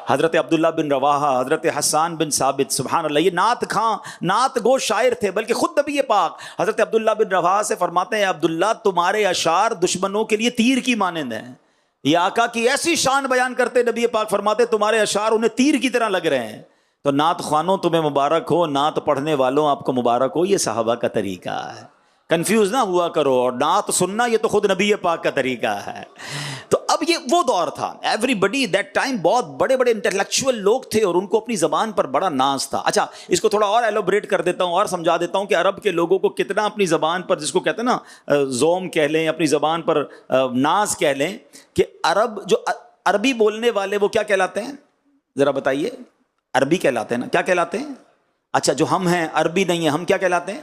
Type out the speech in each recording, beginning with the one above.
حضرت عبداللہ بن رواحہ، حضرت حسان بن ثابت، سبحان اللہ، یہ نعت خواں نعت گو شاعر تھے، بلکہ خود نبی پاک حضرت عبداللہ بن رواحہ سے فرماتے ہیں عبداللہ تمہارے اشعار دشمنوں کے لیے تیر کی مانند ہیں۔ یہ آقا کی ایسی شان بیان کرتے نبی پاک فرماتے تمہارے اشعار انہیں تیر کی طرح لگ رہے ہیں۔ تو نعت خوانوں تمہیں مبارک ہو، نعت پڑھنے والوں آپ کو مبارک ہو، یہ صحابہ کا طریقہ ہے، کنفیوز نہ ہوا کرو۔ اور نعت سننا یہ تو خود نبی پاک کا طریقہ ہے۔ تو اب یہ وہ دور تھا، ایوری بڈی دیٹ ٹائم بہت بڑے بڑے انٹلیکچوئل لوگ تھے اور ان کو اپنی زبان پر بڑا ناز تھا۔ اچھا اس کو تھوڑا اور ایلوبریٹ کر دیتا ہوں اور سمجھا دیتا ہوں کہ عرب کے لوگوں کو کتنا اپنی زبان پر، جس کو کہتے ہیں نا زوم کہہ لیں، اپنی زبان پر ناز کہہ لیں، کہ عرب جو عربی بولنے والے وہ کیا کہلاتے ہیں ذرا بتائیے؟ عربی کہلاتے ہیں نا، کیا کہلاتے ہیں؟ اچھا جو ہم ہیں عربی نہیں ہیں، ہم کیا کہلاتے ہیں؟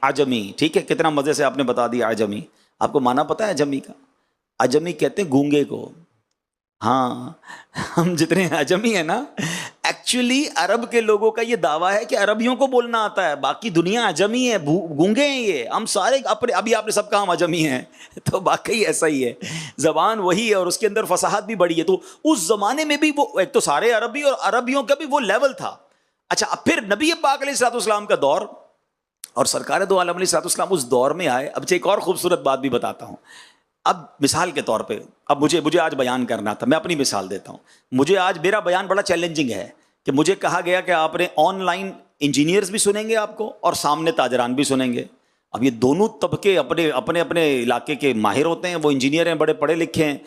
عجمی۔ ٹھیک ہے، کتنا مزے سے آپ نے بتا دیا عجمی۔ آپ کو معنی پتہ ہے عجمی کا؟ عجمی کہتے ہیں گونگے کو۔ ہاں ہم جتنے عجمی ہیں نا، ایکچولی عرب کے لوگوں کا یہ دعویٰ ہے کہ عربیوں کو بولنا آتا ہے، باقی دنیا عجمی ہے، گونگے ہیں یہ، ہم سارے اپنے، ابھی آپ نے سب کہا ہم عجمی ہیں، تو واقعی ایسا ہی ہے، زبان وہی ہے اور اس کے اندر فصاحت بھی بڑی ہے۔ تو اس زمانے میں بھی وہ ایک تو سارے عربی اور عربیوں کا بھی وہ لیول تھا۔ اچھا اب پھر نبی پاک علیہ الصلوۃ والسلام کا دور اور سرکار دو عالم علیہ الصلوۃ والسلام اس دور میں آئے۔ اب ایک اور خوبصورت بات بھی بتاتا ہوں۔ اب مثال کے طور پہ اب مجھے آج بیان کرنا تھا، میں اپنی مثال دیتا ہوں۔ مجھے آج میرا بیان بڑا چیلنجنگ ہے کہ مجھے کہا گیا کہ آپ نے آن لائن انجینئرز بھی سنیں گے آپ کو اور سامنے تاجران بھی سنیں گے۔ اب یہ دونوں طبقے اپنے اپنے اپنے علاقے کے ماہر ہوتے ہیں، وہ انجینئر ہیں، بڑے پڑھے لکھے ہیں،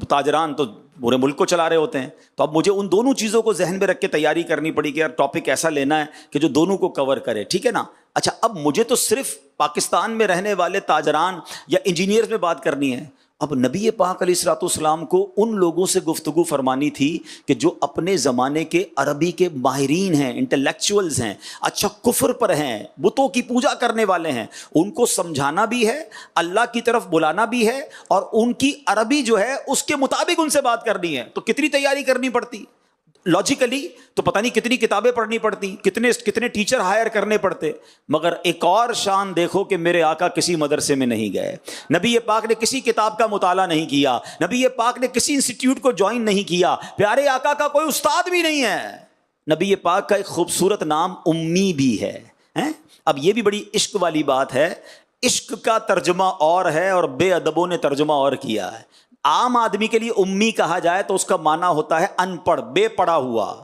تاجران تو پورے ملک کو چلا رہے ہوتے ہیں۔ تو اب مجھے ان دونوں چیزوں کو ذہن میں رکھ کے تیاری کرنی پڑی کہ یار ٹاپک ایسا لینا ہے کہ جو دونوں کو کور کرے، ٹھیک ہے نا؟ اچھا اب مجھے تو صرف پاکستان میں رہنے والے تاجران یا انجینئرز میں بات کرنی ہے۔ اب نبی پاک علیہ الصلوۃ والسلام کو ان لوگوں سے گفتگو فرمانی تھی کہ جو اپنے زمانے کے عربی کے ماہرین ہیں، انٹلیکچوئلز ہیں، اچھا کفر پر ہیں، بتوں کی پوجا کرنے والے ہیں، ان کو سمجھانا بھی ہے، اللہ کی طرف بلانا بھی ہے، اور ان کی عربی جو ہے اس کے مطابق ان سے بات کرنی ہے۔ تو کتنی تیاری کرنی پڑتی لاجیکلی، تو پتہ نہیں کتنی کتابیں پڑھنی پڑتی، کتنے ٹیچر ہائر کرنے پڑتے۔ مگر ایک اور شان دیکھو کہ میرے آقا کسی مدرسے میں نہیں گئے، نبی پاک نے کسی کتاب کا مطالعہ نہیں کیا، نبی پاک نے کسی انسٹیٹیوٹ کو جوائن نہیں کیا، پیارے آقا کا کوئی استاد بھی نہیں ہے۔ نبی پاک کا ایک خوبصورت نام امی بھی ہے۔ اب یہ بھی بڑی عشق والی بات ہے، عشق کا ترجمہ اور ہے اور بے ادبوں نے ترجمہ اور کیا ہے۔ عام آدمی کے لیے امی کہا جائے تو اس کا معنی ہوتا ہے ان پڑھ، بے پڑھا ہوا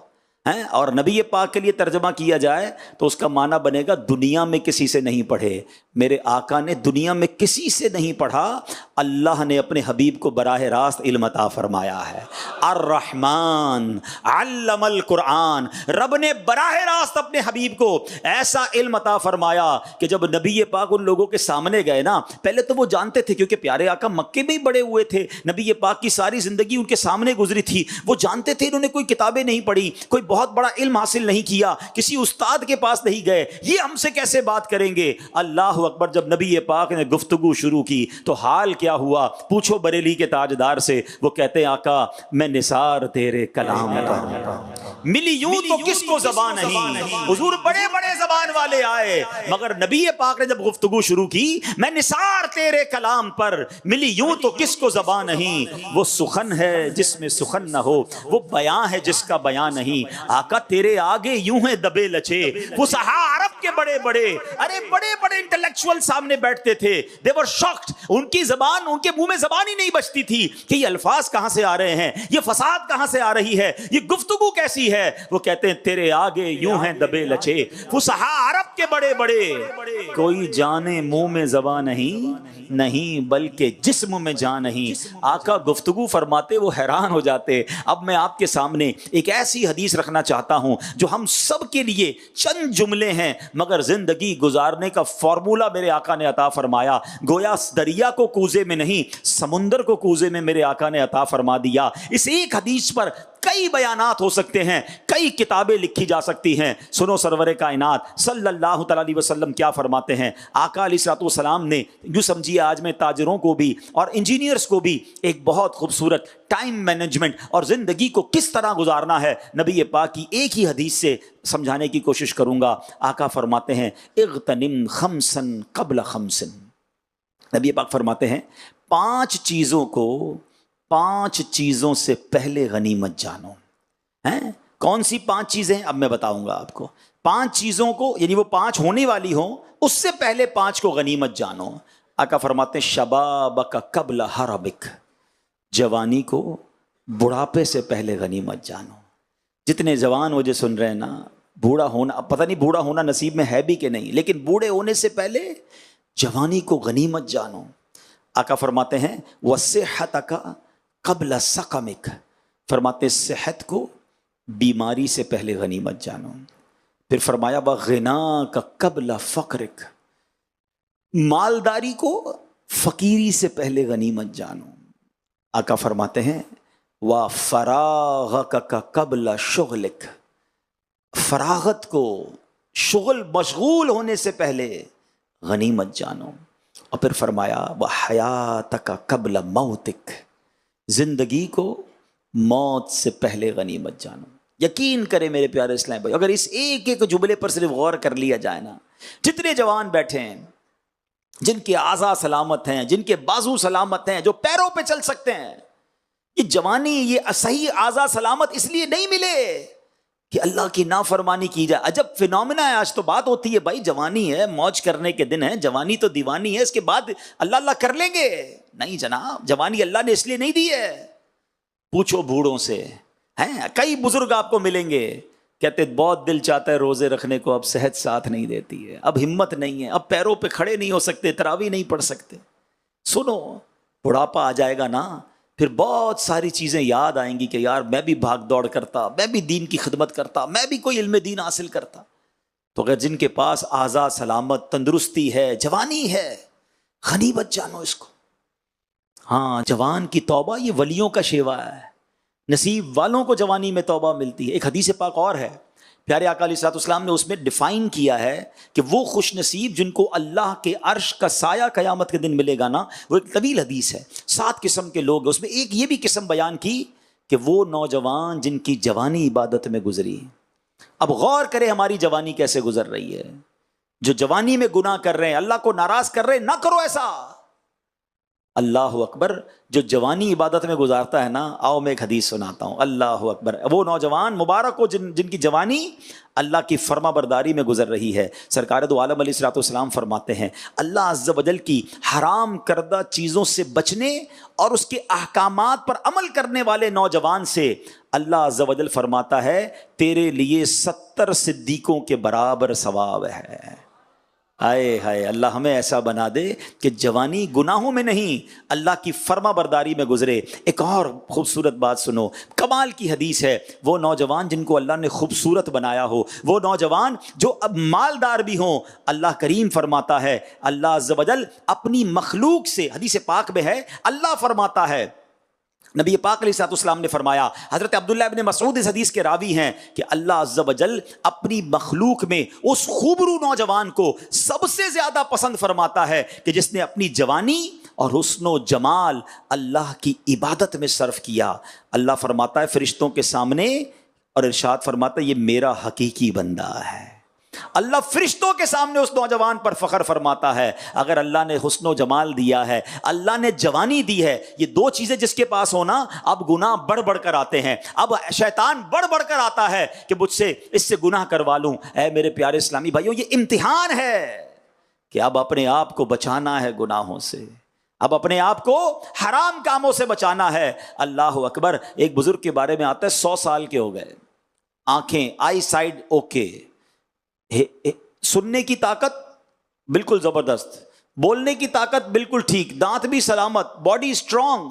ہے، اور نبی پاک کے لیے ترجمہ کیا جائے تو اس کا معنی بنے گا دنیا میں کسی سے نہیں پڑھے۔ میرے آقا نے دنیا میں کسی سے نہیں پڑھا، اللہ نے اپنے حبیب کو براہ راست علم عطا فرمایا ہے۔ الرحمن علم القرآن، رب نے براہ راست اپنے حبیب کو ایسا علم عطا فرمایا کہ جب نبی پاک ان لوگوں کے سامنے گئے نا، پہلے تو وہ جانتے تھے کیونکہ پیارے آقا مکے میں ہی بڑے ہوئے تھے، نبی پاک کی ساری زندگی ان کے سامنے گزری تھی، وہ جانتے تھے انہوں نے کوئی کتابیں نہیں پڑھی، کوئی بہت بڑا علم حاصل نہیں کیا، کسی استاد کے پاس نہیں گئے، یہ ہم سے کیسے بات کریں گے؟ اللہ اکبر، جب نبی پاک نے گفتگو شروع کی تو حال کیا ہوا پوچھو بریلی کے تاجدار سے۔ وہ کہتے ہیں آقا میں نثار تیرے کلام پر، ملی یوں تو کس کو زبان نہیں۔ حضور بڑے بڑے زبان والے آئے، مگر نبی پاک نے جب گفتگو شروع کی، میں نثار تیرے کلام پر، ملی یوں تو کس کو زبان نہیں۔ وہ سخن ہے جس میں سخن نہ ہو، وہ بیان ہے جس کا بیان نہیں۔ آقا تیرے آگے یوں ہیں دبے لچے، فصحا عرب کے بڑے بڑے، ارے بڑے بڑے انٹلیکچوئل سامنے بیٹھتے تھے، دے ور شاکڈ، ان کی زبان، ان کے منہ میں زبان ہی نہیں بچتی تھی کہ یہ الفاظ کہاں سے آ رہے ہیں، یہ فساد کہاں سے آ رہی ہے، یہ گفتگو کیسی ہے۔ وہ کہتے ہیں تیرے آگے یوں ہیں دبے لچے، فصحا عرب کے بڑے بڑے، کوئی جانے منہ میں زبان نہیں بلکہ جسم میں جان نہیں۔ آقا گفتگو فرماتے وہ حیران ہو جاتے۔ اب میں آپ کے سامنے ایک ایسی حدیث رکھنا چاہتا ہوں جو ہم سب کے لیے چند جملے ہیں مگر زندگی گزارنے کا فارمولہ میرے آقا نے عطا فرمایا۔ گویا دریا کو کوزے میں نہیں، سمندر کو کوزے میں میرے آقا نے عطا فرما دیا۔ اس ایک حدیث پر کئی بیانات ہو سکتے ہیں، کئی کتابیں لکھی جا سکتی ہیں۔ سنو سرور کائنات صلی اللہ تعالی علیہ وسلم کیا فرماتے ہیں۔ آقا علیہ الصلوۃ والسلام نے، یوں سمجھیے آج میں تاجروں کو بھی اور انجینئرز کو بھی ایک بہت خوبصورت ٹائم مینجمنٹ اور زندگی کو کس طرح گزارنا ہے نبی پاک کی ایک ہی حدیث سے سمجھانے کی کوشش کروں گا۔ آقا فرماتے ہیں اغتنم خمسن قبل خمسن، نبی پاک فرماتے ہیں 5 چیزوں کو 5 چیزوں سے پہلے غنیمت جانو۔ ہیں کون سی 5 چیزیں؟ اب میں بتاؤں گا آپ کو 5 چیزوں کو، یعنی وہ 5 ہونے والی ہوں اس سے پہلے 5 کو غنیمت جانو۔ آقا فرماتے ہیں شبابک قبل حرمک، جوانی کو بڑھاپے سے پہلے غنیمت جانو۔ جتنے جوان مجھے سن رہے ہیں نا، بوڑھا ہونا، اب پتہ نہیں بوڑھا ہونا نصیب میں ہے بھی کہ نہیں، لیکن بوڑھے ہونے سے پہلے جوانی کو غنیمت جانو۔ آقا فرماتے ہیں وصحتک قبل سقمک، فرماتے صحت کو بیماری سے پہلے غنیمت جانو۔ پھر فرمایا وغناک قبل فقرک، مالداری کو فقیری سے پہلے غنیمت جانو۔ آقا فرماتے ہیں وفراغک قبل شغلک، فراغت کو، شغل مشغول ہونے سے پہلے غنیمت جانو۔ اور پھر فرمایا وحیاتک قبل موتک، زندگی کو موت سے پہلے غنیمت جانو۔ یقین کرے میرے پیارے اسلام بھائی، اگر اس ایک ایک جملے پر صرف غور کر لیا جائے نا، جتنے جوان بیٹھے ہیں جن کے اعضاء سلامت ہیں، جن کے بازو سلامت ہیں، جو پیروں پہ چل سکتے ہیں، یہ جوانی، یہ صحیح اعضاء سلامت اس لیے نہیں ملے کہ اللہ کی نافرمانی کی جائے۔ عجب فینومینا ہے، آج تو بات ہوتی ہے بھائی جوانی ہے، موج کرنے کے دن ہے، جوانی تو دیوانی ہے، اس کے بعد اللہ اللہ کر لیں گے۔ نہیں جناب، جوانی اللہ نے اس لیے نہیں دی ہے۔ پوچھو بوڑھوں سے، ہیں کئی بزرگ آپ کو ملیں گے کہتے بہت دل چاہتا ہے روزے رکھنے کو، اب صحت ساتھ نہیں دیتی ہے، اب ہمت نہیں ہے، اب پیروں پہ کھڑے نہیں ہو سکتے، تراویح نہیں پڑھ سکتے۔ سنو، بڑھاپا آ جائے گا نا، پھر بہت ساری چیزیں یاد آئیں گی کہ یار میں بھی بھاگ دوڑ کرتا، میں بھی دین کی خدمت کرتا، میں بھی کوئی علم دین حاصل کرتا۔ تو اگر جن کے پاس اعضاء سلامت، تندرستی ہے، جوانی ہے، غنیمت جانو اس کو۔ ہاں، جوان کی توبہ یہ ولیوں کا شیوا ہے، نصیب والوں کو جوانی میں توبہ ملتی ہے۔ ایک حدیث پاک اور ہے، پیارے آقا علیہ الصلوۃ والسلام نے اس میں ڈیفائن کیا ہے کہ وہ خوش نصیب جن کو اللہ کے عرش کا سایہ قیامت کے دن ملے گا نا، وہ ایک طویل حدیث ہے، 7 قسم کے لوگ، اس میں ایک یہ بھی قسم بیان کی کہ وہ نوجوان جن کی جوانی عبادت میں گزری۔ اب غور کرے ہماری جوانی کیسے گزر رہی ہے۔ جو جوانی میں گناہ کر رہے ہیں، اللہ کو ناراض کر رہے ہیں، نہ کرو ایسا۔ اللہ اکبر، جو جوانی عبادت میں گزارتا ہے نا، آؤ میں ایک حدیث سناتا ہوں۔ اللہ اکبر، وہ نوجوان مبارک ہو جن کی جوانی اللہ کی فرما برداری میں گزر رہی ہے۔ سرکار دو عالم علیہ الصلوۃ والسلام فرماتے ہیں اللہ عز و جل کی حرام کردہ چیزوں سے بچنے اور اس کے احکامات پر عمل کرنے والے نوجوان سے اللہ عز و جل فرماتا ہے تیرے لیے 70 صدیقوں کے برابر ثواب ہے۔ ہائے ہائے، اللہ ہمیں ایسا بنا دے کہ جوانی گناہوں میں نہیں، اللہ کی فرما برداری میں گزرے۔ ایک اور خوبصورت بات سنو، کمال کی حدیث ہے، وہ نوجوان جن کو اللہ نے خوبصورت بنایا ہو، وہ نوجوان جو اب مالدار بھی ہوں، اللہ کریم فرماتا ہے، اللہ عز و جل اپنی مخلوق سے، حدیث پاک میں ہے، اللہ فرماتا ہے، نبی پاک علیہ السلام نے فرمایا، حضرت عبداللہ ابن مسعود اس حدیث کے راوی ہیں کہ اللہ عز و جل اپنی مخلوق میں اس خوبرو نوجوان کو سب سے زیادہ پسند فرماتا ہے کہ جس نے اپنی جوانی اور حسن و جمال اللہ کی عبادت میں صرف کیا۔ اللہ فرماتا ہے فرشتوں کے سامنے، اور ارشاد فرماتا ہے یہ میرا حقیقی بندہ ہے۔ اللہ فرشتوں کے سامنے اس نوجوان پر فخر فرماتا ہے۔ اگر اللہ نے حسن و جمال دیا ہے، اللہ نے جوانی دی ہے، یہ 2 چیزیں جس کے پاس ہونا، اب گناہ بڑھ بڑھ کر آتے ہیں، اب شیطان بڑھ بڑھ کر آتا ہے کہ مجھ سے اس سے گناہ کروا لوں۔ اے میرے پیارے اسلامی بھائیوں، یہ امتحان ہے کہ اب اپنے آپ کو بچانا ہے گناہوں سے، اب اپنے آپ کو حرام کاموں سے بچانا ہے۔ اللہ اکبر، ایک بزرگ کے بارے میں آتا ہے 100 سال کے ہو گئے، آنکھیں، آئی سائڈ اوکے، سننے کی طاقت بالکل زبردست، بولنے کی طاقت بالکل ٹھیک، دانت بھی سلامت، باڈی سٹرونگ۔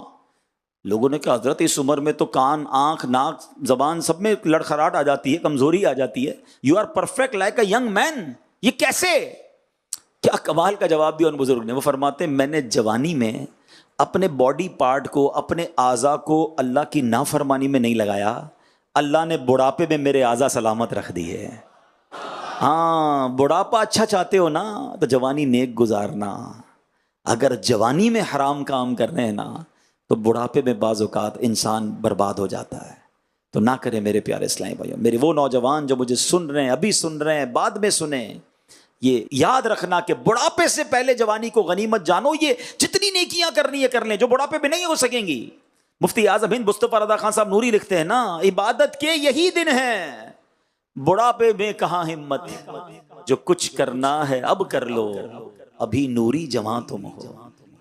لوگوں نے کہا حضرت اس عمر میں تو کان، آنکھ، ناک، زبان سب میں لڑکھڑاہٹ آ جاتی ہے، کمزوری آ جاتی ہے، you are perfect like a young man, یہ کیسے؟ کیا کمال کا جواب دیا ان بزرگ نے۔ وہ فرماتے ہیں میں نے جوانی میں اپنے باڈی پارٹ کو، اپنے اعضاء کو اللہ کی نافرمانی میں نہیں لگایا، اللہ نے بڑھاپے میں میرے اعضاء سلامت رکھ دی ہے۔ ہاں، بڑھاپا اچھا چاہتے ہو نا تو جوانی نیک گزارنا۔ اگر جوانی میں حرام کام کرنے ہیں نا تو بڑھاپے میں بعض اوقات انسان برباد ہو جاتا ہے۔ تو نہ کرے میرے پیارے اسلامی بھائیوں، میرے وہ نوجوان جو مجھے سن رہے ہیں، ابھی سن رہے ہیں، بعد میں سنیں، یہ یاد رکھنا کہ بڑھاپے سے پہلے جوانی کو غنیمت جانو۔ یہ جتنی نیکیاں کرنی ہے کر لیں جو بڑھاپے میں نہیں ہو سکیں گی۔ مفتی اعظم ہند مصطفیٰ رضا خان صاحب نوری لکھتے ہیں نا، عبادت کے یہی دن ہیں، بڑھاپے میں کہاں ہمت، جو کچھ کرنا ہے اب کر لو، ابھی نوری جوان تم ہو۔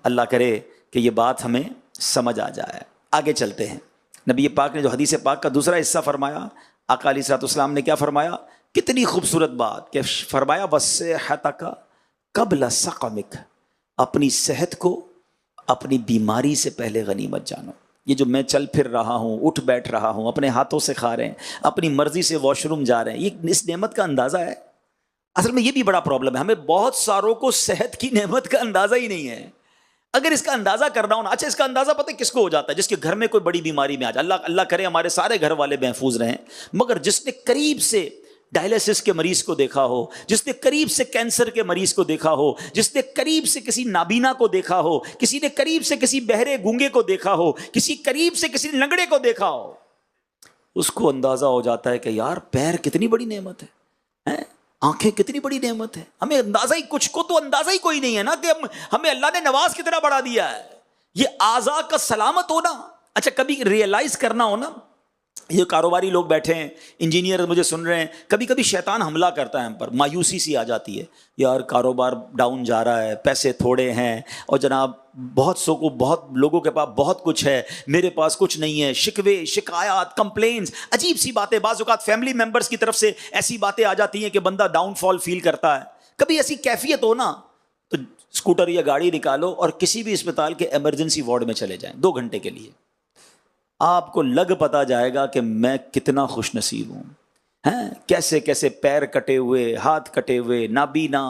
اللہ کرے کہ یہ بات ہمیں سمجھ آ جائے۔ آگے چلتے ہیں، نبی پاک نے جو حدیث پاک کا دوسرا حصہ فرمایا، آقا علیہ الصلوۃ والسلام نے کیا فرمایا؟ کتنی خوبصورت بات کہ فرمایا وصحتک قبل سقمک، اپنی صحت کو اپنی بیماری سے پہلے غنیمت جانو۔ یہ جو میں چل پھر رہا ہوں، اٹھ بیٹھ رہا ہوں، اپنے ہاتھوں سے کھا رہے ہیں، اپنی مرضی سے واش روم جا رہے ہیں، یہ اس نعمت کا اندازہ ہے؟ اصل میں یہ بھی بڑا پرابلم ہے، ہمیں بہت ساروں کو صحت کی نعمت کا اندازہ ہی نہیں ہے۔ اگر اس کا اندازہ کرنا ہو نا، اچھا اس کا اندازہ پتہ ہے کس کو ہو جاتا ہے؟ جس کے گھر میں کوئی بڑی بیماری میں آ جائے، اللہ کرے ہمارے سارے گھر والے محفوظ رہیں، مگر جس نے قریب سے ڈائلسس کے مریض کو دیکھا ہو، جس نے قریب سے کینسر کے مریض کو دیکھا ہو، جس نے قریب سے کسی نابینا کو دیکھا ہو، کسی نے قریب سے کسی بہرے گونگے کو دیکھا ہو، کسی قریب سے کسی لنگڑے کو دیکھا ہو، اس کو اندازہ ہو جاتا ہے کہ یار پیر کتنی بڑی نعمت ہے، آنکھیں کتنی بڑی نعمت ہے۔ ہمیں اندازہ ہی، کچھ کو تو اندازہ ہی کوئی نہیں ہے نا کہ ہمیں اللہ نے نواز کتنا بڑھا دیا ہے۔ یہ اعضاء کا سلامت ہونا، اچھا کبھی ریئلائز کرنا ہونا، یہ کاروباری لوگ بیٹھے ہیں، انجینئر مجھے سن رہے ہیں، کبھی کبھی شیطان حملہ کرتا ہے ہم پر، مایوسی سی آ جاتی ہے، یار کاروبار ڈاؤن جا رہا ہے، پیسے تھوڑے ہیں، اور جناب بہت لوگوں کے پاس بہت کچھ ہے، میرے پاس کچھ نہیں ہے، شکوے شکایات کمپلینز، عجیب سی باتیں، بعض اوقات فیملی ممبرز کی طرف سے ایسی باتیں آ جاتی ہیں کہ بندہ ڈاؤن فال فیل کرتا ہے۔ کبھی ایسی کیفیت ہو نا تو اسکوٹر یا گاڑی نکالو اور کسی بھی اسپتال کے ایمرجنسی وارڈ میں چلے جائیں 2 گھنٹے کے لیے، آپ کو لگ پتا جائے گا کہ میں کتنا خوش نصیب ہوں، کیسے کیسے پیر کٹے ہوئے، ہاتھ کٹے ہوئے، نابینا،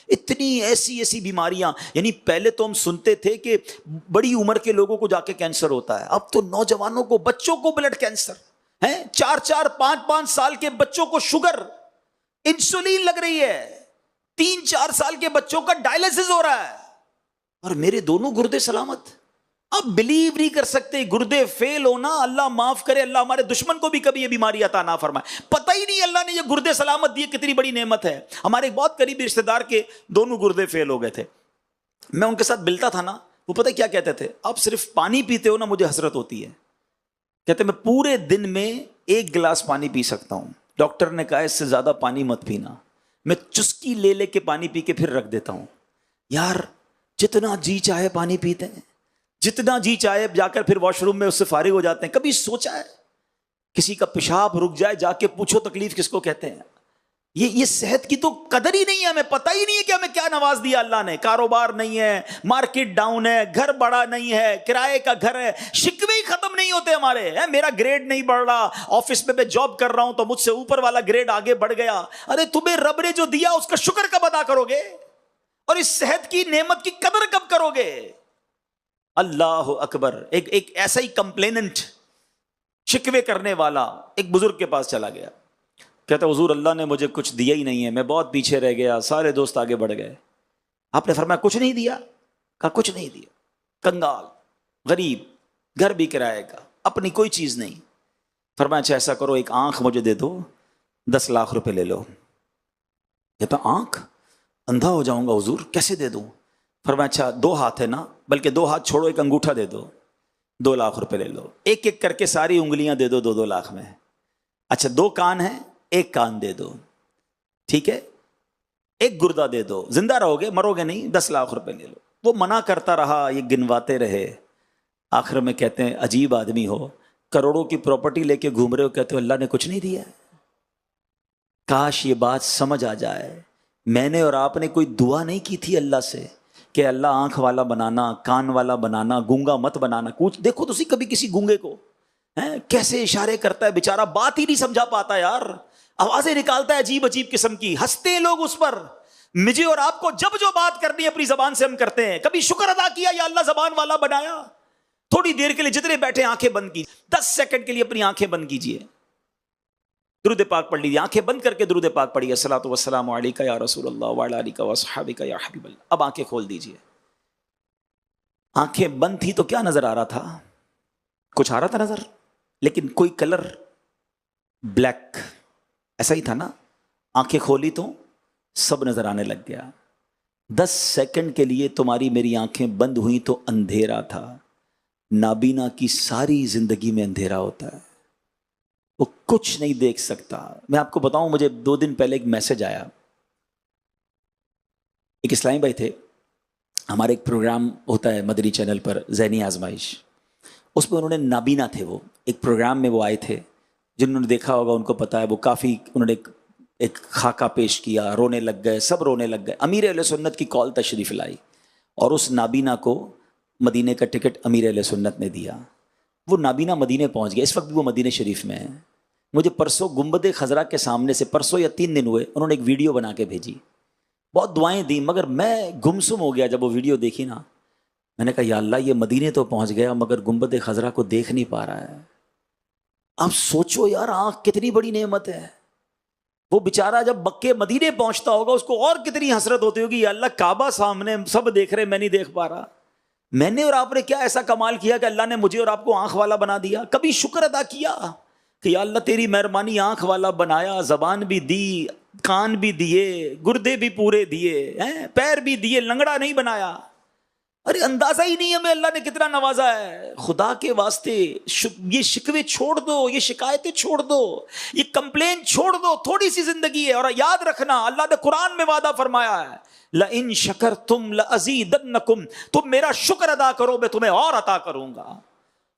اتنی ایسی بیماریاں۔ یعنی پہلے تو ہم سنتے تھے کہ بڑی عمر کے لوگوں کو جا کے کینسر ہوتا ہے، اب تو نوجوانوں کو، بچوں کو بلڈ کینسر، 4 5 سال کے بچوں کو شوگر، انسولین لگ رہی ہے، 3 4 سال کے بچوں کا ڈائلسس ہو رہا ہے، اور میرے دونوں گردے سلامت۔ آپ بلیو نہیں کر سکتے، گردے فیل ہونا، اللہ معاف کرے، اللہ ہمارے دشمن کو بھی کبھی یہ بیماری عطا نہ فرمائے، پتہ ہی نہیں اللہ نے یہ گردے سلامت دیے کتنی بڑی نعمت ہے۔ ہمارے ایک بہت قریبی رشتہ دار کے دونوں گردے فیل ہو گئے تھے، میں ان کے ساتھ ملتا تھا نا، وہ پتہ کیا کہتے تھے؟ آپ صرف پانی پیتے ہو نا مجھے حسرت ہوتی ہے، کہتے میں پورے دن میں 1 گلاس پانی پی سکتا ہوں، ڈاکٹر نے کہا اس سے زیادہ پانی مت پینا، میں چسکی لے کے پانی پی کے پھر رکھ دیتا ہوں۔ یار جتنا جی چاہے پانی پیتے ہیں، جتنا جی چاہے جا کر پھر واش روم میں اس سے فارغ ہو جاتے ہیں۔ کبھی سوچا ہے کسی کا پیشاب رک جائے، جا کے پوچھو تکلیف کس کو کہتے ہیں؟ یہ صحت کی تو قدر ہی نہیں ہے، ہمیں پتہ ہی نہیں ہے کہ ہمیں کیا نواز دیا اللہ نے۔ کاروبار نہیں ہے، مارکیٹ ڈاؤن ہے، گھر بڑا نہیں ہے، کرائے کا گھر ہے، شکوے ہی ختم نہیں ہوتے ہمارے، میرا گریڈ نہیں بڑھ رہا، آفس میں جاب کر رہا ہوں تو مجھ سے اوپر والا گریڈ آگے بڑھ گیا۔ ارے تمہیں رب نے جو دیا اس کا شکر کب ادا کرو گے؟ اور اس صحت کی نعمت کی قدر کب کرو گے؟ اللہ اکبر۔ ایک ایسا ہی کمپلیننٹ، شکوے کرنے والا ایک بزرگ کے پاس چلا گیا، کہتا حضور اللہ نے مجھے کچھ دیا ہی نہیں ہے، میں بہت پیچھے رہ گیا، سارے دوست آگے بڑھ گئے۔ آپ نے فرمایا کچھ نہیں دیا؟ کہا کچھ نہیں دیا، کنگال، غریب، گھر بھی کرائے گا، اپنی کوئی چیز نہیں۔ فرمایا اچھا ایسا کرو، ایک آنکھ مجھے دے دو، 10 لاکھ روپے لے لو۔ کہتا آنکھ؟ اندھا ہو جاؤں گا حضور، کیسے دے دوں؟ فرمایا اچھا 2 ہاتھ ہے نا، بلکہ 2 ہاتھ چھوڑو، ایک انگوٹھا دے دو، 2 لاکھ روپے لے لو، ایک ایک کر کے ساری انگلیاں دے دو 2 لاکھ میں۔ اچھا 2 کان ہیں، 1 کان دے دو، ٹھیک ہے، 1 گردہ دے دو، زندہ رہو گے، مرو گے نہیں، 10 لاکھ روپے لے لو۔ وہ منع کرتا رہا، یہ گنواتے رہے، آخر میں کہتے ہیں عجیب آدمی ہو، کروڑوں کی پراپرٹی لے کے گھوم رہے ہو، کہتے ہو اللہ نے کچھ نہیں دیا۔ کاش یہ بات سمجھ آ جائے، میں نے اور آپ نے کوئی دعا نہیں کی تھی اللہ سے کہ اللہ آنکھ والا بنانا، کان والا بنانا، گونگا مت بنانا۔ کچھ دیکھو تو کبھی کسی گونگے کو کیسے اشارے کرتا ہے، بیچارہ بات ہی نہیں سمجھا پاتا یار، آوازیں نکالتا ہے عجیب عجیب قسم کی، ہنستے ہیں لوگ اس پر۔ مجھے اور آپ کو جب جو بات کرنی ہے اپنی زبان سے ہم کرتے ہیں۔ کبھی شکر ادا کیا یا اللہ زبان والا بنایا؟ تھوڑی دیر کے لیے جتنے بیٹھے آنکھیں بند کی، 10 سیکنڈ کے لیے اپنی آنکھیں بند کیجئے، درود پاک پڑھ لیجیے، آنکھیں بند کر کے درود پاک پڑھیے، الصلاۃ والسلام علیک یا رسول اللہ وعلی آلک واصحابک یا حبیب اللہ۔ اب آنکھیں کھول دیجیے۔ آنکھیں بند تھی تو کیا نظر آ رہا تھا؟ کچھ آ رہا تھا نظر، لیکن کوئی کلر بلیک ایسا ہی تھا نا۔ آنکھیں کھولی تو سب نظر آنے لگ گیا۔ 10 سیکنڈ کے لیے تمہاری میری آنکھیں بند ہوئی تو اندھیرا تھا، نابینا کی ساری زندگی میں اندھیرا ہوتا ہے، وہ کچھ نہیں دیکھ سکتا۔ میں آپ کو بتاؤں، مجھے 2 دن پہلے ایک میسج آیا، ایک اسلامی بھائی تھے، ہمارے ایک پروگرام ہوتا ہے مدنی چینل پر ذہنی آزمائش، اس میں انہوں نے نابینا تھے، وہ ایک پروگرام میں وہ آئے تھے، جنہوں نے دیکھا ہوگا ان کو پتا ہے، وہ کافی انہوں نے ایک خاکہ پیش کیا، رونے لگ گئے، سب رونے لگ گئے۔ امیر اہل سنت کی کال تشریف لائی اور اس نابینا کو مدینے کا ٹکٹ امیر اہل سنت نے دیا۔ وہ نابینا مدینے پہنچ گیا، اس وقت بھی وہ مدینے شریف میں ہے۔ مجھے پرسوں گنبد خضرا کے سامنے سے، پرسوں یا 3 دن ہوئے، انہوں نے ایک ویڈیو بنا کے بھیجی، بہت دعائیں دیں، مگر میں گمسم ہو گیا جب وہ ویڈیو دیکھی نا۔ میں نے کہا یا اللہ، یہ مدینے تو پہنچ گیا مگر گنبد خضرا کو دیکھ نہیں پا رہا ہے۔ اب سوچو یار، آنکھ کتنی بڑی نعمت ہے۔ وہ بیچارہ جب مکے مدینے پہنچتا ہوگا، اس کو اور کتنی حسرت ہوتی ہوگی، یا اللہ کعبہ سامنے سب دیکھ رہے، میں نہیں دیکھ پا رہا۔ میں نے اور آپ نے کیا ایسا کمال کیا کہ اللہ نے مجھے اور آپ کو آنکھ والا بنا دیا؟ کبھی شکر ادا کیا کہ یا اللہ تیری مہربانی، آنکھ والا بنایا، زبان بھی دی، کان بھی دیے، گردے بھی پورے دیے، پیر بھی دیے، لنگڑا نہیں بنایا؟ ارے اندازہ ہی نہیں ہمیں اللہ نے کتنا نوازا ہے۔ خدا کے واسطے یہ شکوے چھوڑ دو، یہ شکایتیں چھوڑ دو، یہ کمپلین چھوڑ دو، تھوڑی سی زندگی ہے۔ اور یاد رکھنا، اللہ نے قرآن میں وعدہ فرمایا ہے، لَإِن شَكَرْتُمْ لَأَزِيدَنَّكُمْ، تم میرا شکر ادا کرو میں تمہیں اور عطا کروں گا۔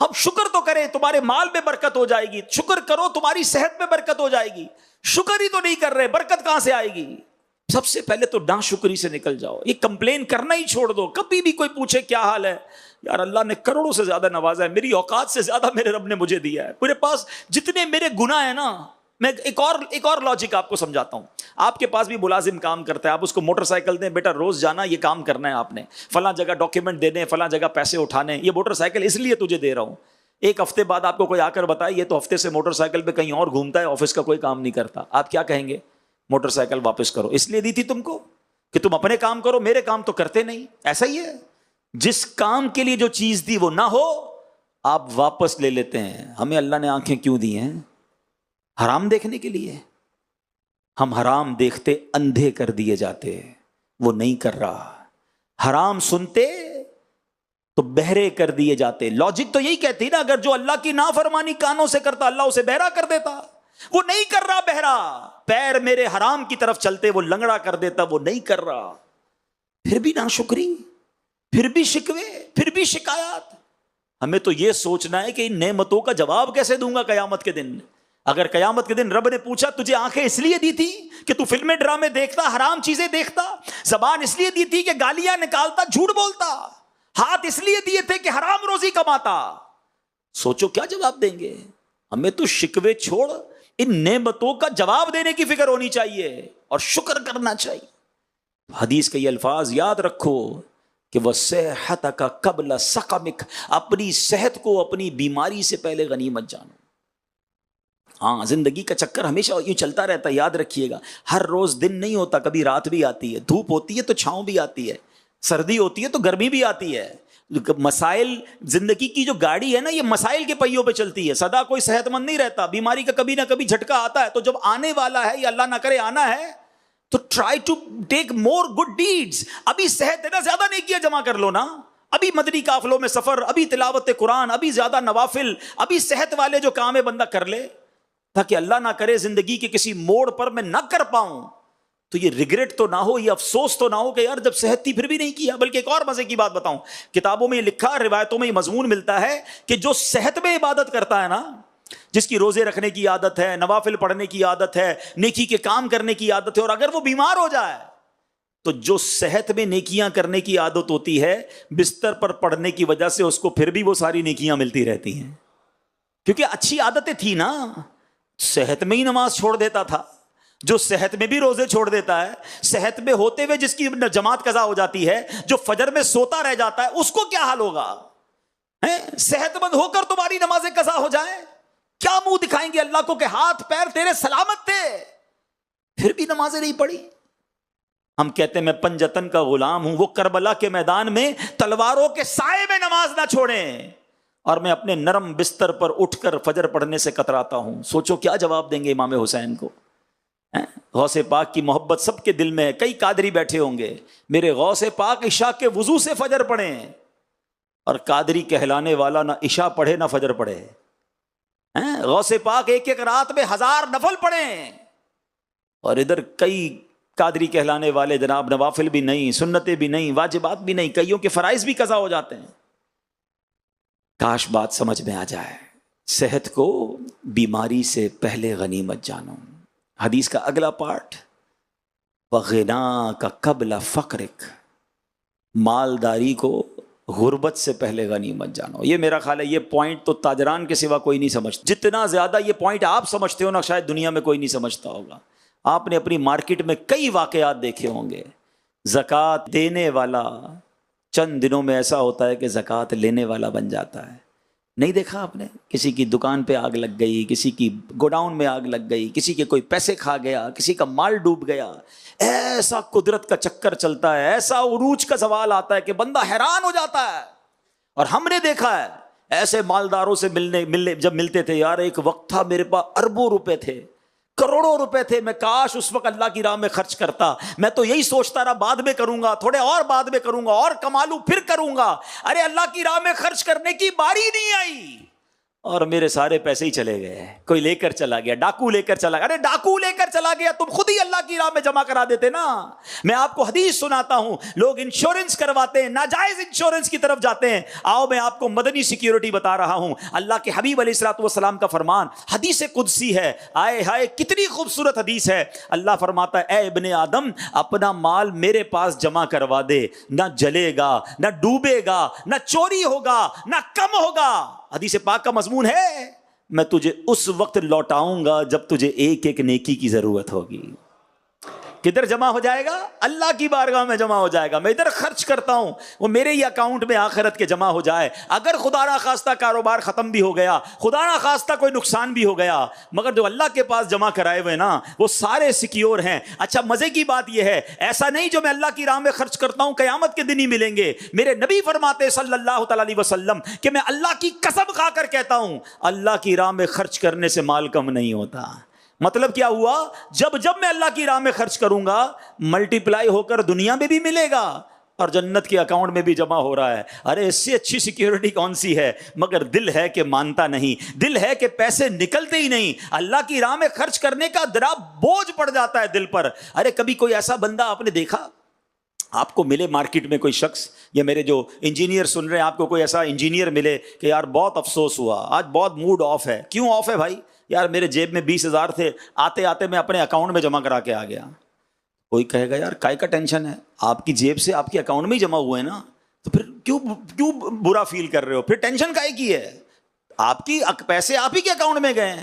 اب شکر تو کریں، تمہارے مال میں برکت ہو جائے گی، شکر کرو تمہاری صحت میں برکت ہو جائے گی۔ شکر ہی تو نہیں کر رہے، برکت کہاں سے آئے گی؟ سب سے پہلے تو ناشکری سے نکل جاؤ، یہ کمپلین کرنا ہی چھوڑ دو۔ کبھی بھی کوئی پوچھے کیا حال ہے، یار اللہ نے کروڑوں سے زیادہ نوازا ہے، میری اوقات سے زیادہ میرے رب نے مجھے دیا ہے، میرے پاس جتنے میرے گناہ ہیں نا۔ میں ایک اور لاجک آپ کو سمجھاتا ہوں۔ آپ کے پاس بھی ملازم کام کرتا ہے، آپ اس کو موٹر سائیکل دیں، بیٹا روز جانا، یہ کام کرنا ہے آپ نے، فلاں جگہ ڈاکیومنٹ دینے، فلاں جگہ پیسے اٹھانے، یہ موٹر سائیکل اس لیے تجھے دے رہا ہوں۔ ایک ہفتے بعد آپ کو کوئی آ کر بتائے یہ تو ہفتے سے موٹر سائیکل پہ کہیں اور گھومتا ہے، آفس کا کوئی کام نہیں کرتا، آپ کیا کہیں گے؟ موٹر سائیکل واپس کرو، اس لیے دی تھی تم کو کہ تم اپنے کام کرو، میرے کام تو کرتے نہیں۔ ایسا ہی ہے، جس کام کے لیے جو چیز دی وہ نہ ہو، آپ واپس لے لیتے ہیں۔ ہمیں اللہ نے آنکھیں کیوں دی ہیں؟ حرام دیکھنے کے لیے۔ ہم حرام دیکھتے اندھے کر دیے جاتے، وہ نہیں کر رہا۔ حرام سنتے تو بہرے کر دیے جاتے۔ لاجک تو یہی کہتی نا، اگر جو اللہ کی نافرمانی کانوں سے کرتا، اللہ اسے بہرا کر دیتا۔ وہ نہیں کر رہا بہرا، پیر میرے حرام کی طرف چلتے وہ لنگڑا کر دیتا، وہ نہیں کر رہا۔ پھر بھی ناشکری، پھر بھی شکوے، پھر بھی شکایات۔ ہمیں تو یہ سوچنا ہے کہ ان نعمتوں کا جواب کیسے دوں گا قیامت کے دن۔ اگر قیامت کے دن رب نے پوچھا تجھے آنکھیں اس لیے دی تھی کہ تو فلمیں ڈرامے دیکھتا، حرام چیزیں دیکھتا، زبان اس لیے دی تھی کہ گالیاں نکالتا، جھوٹ بولتا، ہاتھ اس لیے دیے تھے کہ حرام روزی کماتا، سوچو کیا جواب دیں گے؟ ہمیں تو شکوے چھوڑ ان نعمتوں کا جواب دینے کی فکر ہونی چاہیے اور شکر کرنا چاہیے۔ حدیث کے یہ الفاظ یاد رکھو کہ وَصِحَّتَكَ قَبْلَ سَقَمِكَ، اپنی صحت کو اپنی بیماری سے پہلے غنیمت جانو۔ ہاں، زندگی کا چکر ہمیشہ یوں چلتا رہتا ہے، یاد رکھیے گا۔ ہر روز دن نہیں ہوتا، کبھی رات بھی آتی ہے، دھوپ ہوتی ہے تو چھاؤں بھی آتی ہے، سردی ہوتی ہے تو گرمی بھی آتی ہے۔ مسائل، زندگی کی جو گاڑی ہے نا، یہ مسائل کے پہیوں پہ چلتی ہے، سدا کوئی صحت مند نہیں رہتا، بیماری کا کبھی نہ کبھی جھٹکا آتا ہے۔ تو جب آنے والا ہے یا اللہ نہ کرے آنا ہے تو try to take more good deeds. ابھی صحت ہے نا، زیادہ نیکیاں جمع کر لو نا، ابھی مدنی قافلوں میں سفر، ابھی تلاوت قرآن، ابھی زیادہ نوافل، ابھی صحت والے جو کام ہے بندہ کر لے، تاکہ اللہ نہ کرے زندگی کے کسی موڑ پر میں نہ کر پاؤں تو یہ ریگریٹ تو نہ ہو، یہ افسوس تو نہ ہو کہ یار جب صحت تھی پھر بھی نہیں کیا۔ بلکہ ایک اور مزے کی بات بتاؤں، کتابوں میں یہ لکھا، روایتوں میں یہ مضمون ملتا ہے کہ جو صحت میں عبادت کرتا ہے نا، جس کی روزے رکھنے کی عادت ہے، نوافل پڑھنے کی عادت ہے، نیکی کے کام کرنے کی عادت ہے، اور اگر وہ بیمار ہو جائے تو جو صحت میں نیکیاں کرنے کی عادت ہوتی ہے، بستر پر پڑھنے کی وجہ سے اس کو پھر بھی وہ ساری نیکیاں ملتی رہتی ہیں، کیونکہ اچھی عادتیں تھی نا۔ صحت میں ہی نماز چھوڑ دیتا تھا، جو صحت میں بھی روزے چھوڑ دیتا ہے، صحت میں ہوتے ہوئے جس کی جماعت قضا ہو جاتی ہے، جو فجر میں سوتا رہ جاتا ہے، اس کو کیا حال ہوگا؟ صحت مند ہو کر تمہاری نمازیں قضا ہو جائیں، کیا منہ دکھائیں گے اللہ کو کہ ہاتھ پیر تیرے سلامت تھے پھر بھی نمازیں نہیں پڑھی؟ ہم کہتے ہیں میں پنجتن کا غلام ہوں، وہ کربلا کے میدان میں تلواروں کے سائے میں نماز نہ چھوڑیں، اور میں اپنے نرم بستر پر اٹھ کر فجر پڑھنے سے کتراتا ہوں۔ سوچو کیا جواب دیں گے امام حسین کو؟ غوث پاک کی محبت سب کے دل میں ہے۔ کئی قادری بیٹھے ہوں گے، میرے غوث پاک عشاء کے وضو سے فجر پڑھیں، اور قادری کہلانے والا نہ عشاء پڑھے نہ فجر پڑھے، غوث پاک ایک ایک رات میں 1000 نفل پڑھے، اور ادھر کئی قادری کہلانے والے جناب نوافل بھی نہیں، سنتیں بھی نہیں، واجبات بھی نہیں، کئیوں کے فرائض بھی قضا ہو جاتے ہیں۔ کاش بات سمجھ میں آ جائے۔ صحت کو بیماری سے پہلے غنیمت جانو۔ حدیث کا اگلا پارٹ، وَغِنَاكَ قَبْلَ فَقْرِكَ، مالداری کو غربت سے پہلے غنیمت جانو۔ یہ میرا خیال ہے یہ پوائنٹ تو تاجران کے سوا کوئی نہیں سمجھتا، جتنا زیادہ یہ پوائنٹ آپ سمجھتے ہو نا شاید دنیا میں کوئی نہیں سمجھتا ہوگا۔ آپ نے اپنی مارکیٹ میں کئی واقعات دیکھے ہوں گے، زکوٰۃ دینے والا چند دنوں میں ایسا ہوتا ہے کہ زکوٰۃ لینے والا بن جاتا ہے۔ نہیں دیکھا آپ نے؟ کسی کی دکان پہ آگ لگ گئی، کسی کی گوڈاؤن میں آگ لگ گئی، کسی کے کوئی پیسے کھا گیا، کسی کا مال ڈوب گیا۔ ایسا قدرت کا چکر چلتا ہے، ایسا عروج کا سوال آتا ہے کہ بندہ حیران ہو جاتا ہے۔ اور ہم نے دیکھا ہے ایسے مالداروں سے جب ملتے تھے، یار ایک وقت تھا میرے پاس اربوں روپے تھے، کروڑوں روپے تھے، میں کاش اس وقت اللہ کی راہ میں خرچ کرتا۔ میں تو یہی سوچتا رہا بعد میں کروں گا، تھوڑے اور بعد میں کروں گا، اور کما لوں پھر کروں گا۔ ارے اللہ کی راہ میں خرچ کرنے کی باری نہیں آئی اور میرے سارے پیسے ہی چلے گئے۔ کوئی لے کر چلا گیا، ڈاکو لے کر چلا گیا۔ ارے ڈاکو لے کر چلا گیا، تم خود ہی اللہ کی راہ میں جمع کرا دیتے نا۔ میں آپ کو حدیث سناتا ہوں، لوگ انشورنس کرواتے ہیں، ناجائز انشورنس کی طرف جاتے ہیں۔ آؤ میں آپ کو مدنی سیکیورٹی بتا رہا ہوں۔ اللہ کے حبیب علیہ الصلوۃ والسلام کا فرمان حدیث قدسی ہے، آئے ہائے کتنی خوبصورت حدیث ہے۔ اللہ فرماتا ہے، اے ابن آدم اپنا مال میرے پاس جمع کروا دے، نہ جلے گا، نہ ڈوبے گا، نہ چوری ہوگا، نہ کم ہوگا۔ حدیث پاک کا مضمون ہے، میں تجھے اس وقت لوٹاؤں گا جب تجھے ایک ایک نیکی کی ضرورت ہوگی۔ کدھر جمع ہو جائے گا؟ اللہ کی بارگاہ میں جمع ہو جائے گا۔ میں ادھر خرچ کرتا ہوں، وہ میرے ہی اکاؤنٹ میں آخرت کے جمع ہو جائے۔ اگر خدا نہ خواستہ کاروبار ختم بھی ہو گیا، خدا نہ خواستہ کوئی نقصان بھی ہو گیا، مگر جو اللہ کے پاس جمع کرائے ہوئے نا وہ سارے سیکیور ہیں۔ اچھا مزے کی بات یہ ہے، ایسا نہیں جو میں اللہ کی راہ میں خرچ کرتا ہوں قیامت کے دن ہی ملیں گے۔ میرے نبی فرماتے صلی اللہ تعالی علیہ وسلم کہ میں اللہ کی قسم کھا کر کہتا ہوں، اللہ کی راہ میں خرچ کرنے سے مال کم نہیں ہوتا۔ مطلب کیا ہوا؟ جب میں اللہ کی راہ میں خرچ کروں گا ملٹی پلائی ہو کر دنیا میں بھی ملے گا اور جنت کے اکاؤنٹ میں بھی جمع ہو رہا ہے۔ ارے اس سے اچھی سیکیورٹی کون سی ہے؟ مگر دل ہے کہ مانتا نہیں، دل ہے کہ پیسے نکلتے ہی نہیں، اللہ کی راہ میں خرچ کرنے کا ذرا بوجھ پڑ جاتا ہے دل پر۔ ارے کبھی کوئی ایسا بندہ آپ نے دیکھا، آپ کو ملے مارکیٹ میں کوئی شخص، یا میرے جو انجینئر سن رہے ہیں آپ کو کوئی ایسا انجینئر ملے کہ یار بہت افسوس ہوا، آج بہت موڈ آف ہے۔ کیوں آف ہے بھائی؟ یار میرے جیب میں 20,000 تھے، آتے آتے میں اپنے اکاؤنٹ میں جمع کرا کے آ گیا۔ کوئی کہے گا یار کائے کا ٹینشن ہے، آپ کی جیب سے آپ کے اکاؤنٹ میں ہی جمع ہوئے نا، تو پھر کیوں برا فیل کر رہے ہو؟ پھر ٹینشن کائے کی ہے؟ آپ کی پیسے آپ ہی کے اکاؤنٹ میں گئے ہیں۔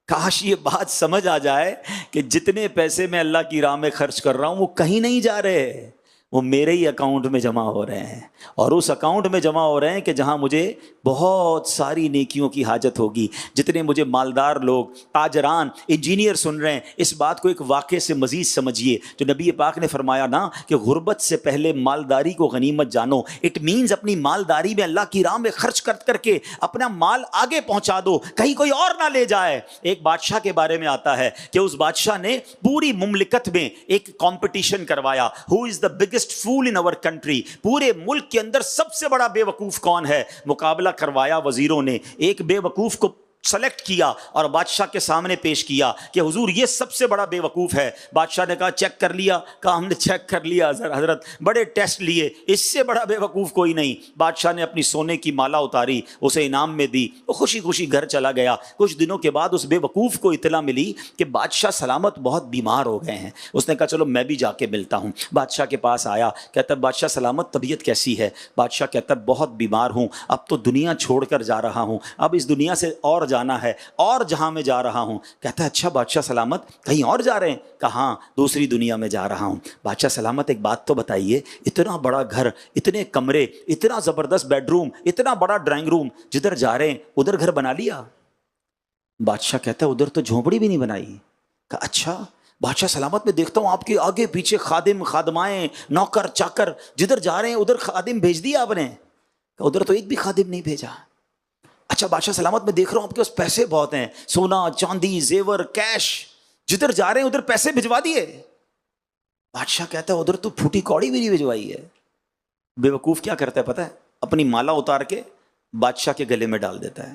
کاش یہ بات سمجھ آ جائے کہ جتنے پیسے میں اللہ کی راہ میں خرچ کر رہا ہوں وہ کہیں نہیں جا رہے، وہ میرے ہی اکاؤنٹ میں جمع ہو رہے ہیں، اور اس اکاؤنٹ میں جمع ہو رہے ہیں کہ جہاں مجھے بہت ساری نیکیوں کی حاجت ہوگی۔ جتنے مجھے مالدار لوگ، تاجران، انجینئر سن رہے ہیں، اس بات کو ایک واقعے سے مزید سمجھیے۔ جو نبی پاک نے فرمایا نا کہ غربت سے پہلے مالداری کو غنیمت جانو، اٹ مینز اپنی مالداری میں اللہ کی راہ میں خرچ کر کے اپنا مال آگے پہنچا دو، کہیں کوئی اور نہ لے جائے۔ ایک بادشاہ کے بارے میں آتا ہے کہ اس بادشاہ نے پوری مملکت میں ایک کمپٹیشن کروایا، ہو از دا بگیسٹ فول ان اور کنٹری، پورے ملک کے اندر سب سے بڑا بے وقوف کون ہے؟ مقابلہ کروایا وزیروں نے، ایک بے وقوف کو سلیکٹ کیا اور بادشاہ کے سامنے پیش کیا کہ حضور یہ سب سے بڑا بے وقوف ہے۔ بادشاہ نے کہا چیک کر لیا؟ کہا ہم نے چیک کر لیا حضرت، بڑے ٹیسٹ لیے، اس سے بڑا بے وقوف کوئی نہیں۔ بادشاہ نے اپنی سونے کی مالا اتاری، اسے انعام میں دی، وہ خوشی خوشی گھر چلا گیا۔ کچھ دنوں کے بعد اس بے وقوف کو اطلاع ملی کہ بادشاہ سلامت بہت بیمار ہو گئے ہیں۔ اس نے کہا چلو میں بھی جا کے ملتا ہوں۔ بادشاہ کے پاس آیا، کہتا بادشاہ سلامت طبیعت کیسی ہے؟ بادشاہ کہتا بہت بیمار ہوں، اب تو دنیا چھوڑ کر جا رہا ہوں، اب اس دنیا سے اور جانا ہے، اور جہاں میں جا رہا ہوں۔ کہتا ہے اچھا بادشاہ سلامت کہیں اور جا رہے ہیں؟ کہا ہاں دوسری دنیا میں جا رہا ہوں۔ بادشاہ سلامت ایک بات تو بتائیے، اتنا بڑا گھر، اتنے کمرے، اتنا زبردست بیڈ روم، اتنا بڑا ڈرائنگ روم، جدھر جا رہے ہیں ادھر گھر بنا لیا؟ بادشاہ کہتا ہے ادھر تو جھونپڑی بھی نہیں بنائی۔ کہا اچھا بادشاہ سلامت میں دیکھتا ہوں آپ کے آگے پیچھے خادم، خادمائیں، نوکر چاکر، جدھر جا رہے ہیں ادھر خادم بھیج دیا آپ نے؟ کہا ادھر تو ایک بھی خادم نہیں بھیجا۔ اچھا بادشاہ سلامت میں دیکھ رہا ہوں آپ کے پاس پیسے بہت ہیں، سونا چاندی زیور کیش، جدھر جا رہے ہیں ادھر پیسے بھجوا دیے؟ بادشاہ کہتا ہے ادھر تو پھوٹی کوڑی بھی نہیں بھجوائی ہے۔ بے وقوف کیا کرتا ہے پتہ ہے؟ اپنی مالا اتار کے بادشاہ کے گلے میں ڈال دیتا ہے.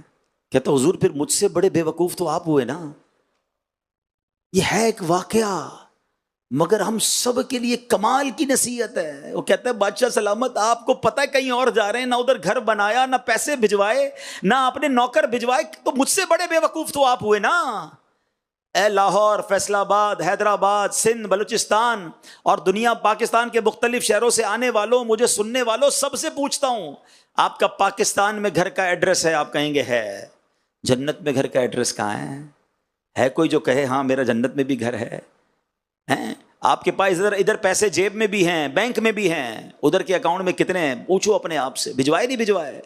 کہتا حضور پھر مجھ سے بڑے بے وقوف تو آپ ہوئے نا. یہ ہے ایک واقعہ مگر ہم سب کے لیے کمال کی نصیحت ہے. وہ کہتا ہے بادشاہ سلامت آپ کو پتہ ہے کہیں اور جا رہے ہیں, نہ ادھر گھر بنایا, نہ پیسے بھجوائے, نہ اپنے نوکر بھجوائے, تو مجھ سے بڑے بے وقوف تو آپ ہوئے نا. اے لاہور, فیصل آباد, حیدرآباد, سندھ, بلوچستان اور دنیا پاکستان کے مختلف شہروں سے آنے والوں, مجھے سننے والوں, سب سے پوچھتا ہوں, آپ کا پاکستان میں گھر کا ایڈریس ہے؟ آپ کہیں گے ہے. جنت میں گھر کا ایڈریس کہاں ہے کوئی جو کہے ہاں میرا جنت میں بھی گھر ہے؟ ہیں آپ کے پاس ادھر پیسے جیب میں بھی ہیں, بینک میں بھی ہیں, ادھر کے اکاؤنٹ میں کتنے ہیں؟ پوچھو اپنے آپ سے, بھجوائے نہیں بھجوائے؟